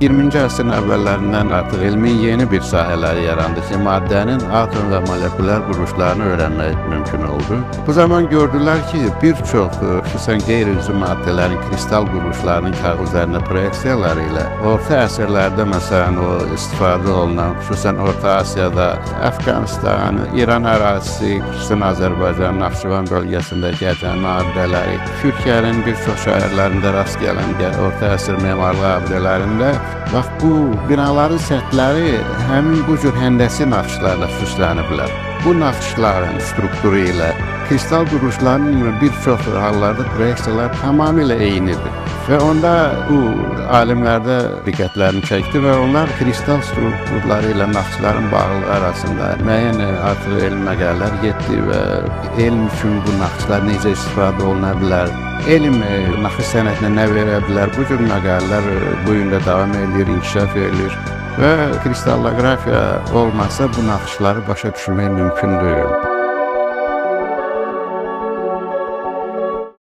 20-ci əsrin əvvəllərindən artıq elmin yeni bir sahələri yarandı ki, maddənin atom və molekulyar quruluşlarını öyrənmək mümkün oldu. Bu zaman gördülər ki, bir çox xüsusən qeyri-üzvi maddələrin kristal quruluşlarının kağız üzərində proyeksiyaları ilə orta əsrlərdə məsələn o istifadə olunan, xüsusən Orta Asiyada, Əfqanistan, İran ərazisi, xüsusən Azərbaycan, Naxçıvan bölgəsində gəzən abidələri, Türkiyənin bir çox şəhərlərində rast gələn orta əsr memarlıq abidələrində bax bu binaların səthləri həmin bu cür həndəsi naxışlarla süsləniblər. Bu naxışların strukturu ilə kristal quruluşların bir çox hallarda proyeksiyalar tamamilə eynidir. Və onda bu alimlərdə diqqətlərini çəkdi və onlar kristal strukturları ilə naxışların bağlılığı arasında müəyyən artıq elm məqalələr getdi və elm üçün bu naxışlar necə istifadə oluna bilər, elm naxış sənətinə nə verə bilər, bu cür məqalələr bu gün də davam edir, inkişaf edilir və kristallografiya olmasa bu naxışları başa düşmək mümkün deyil.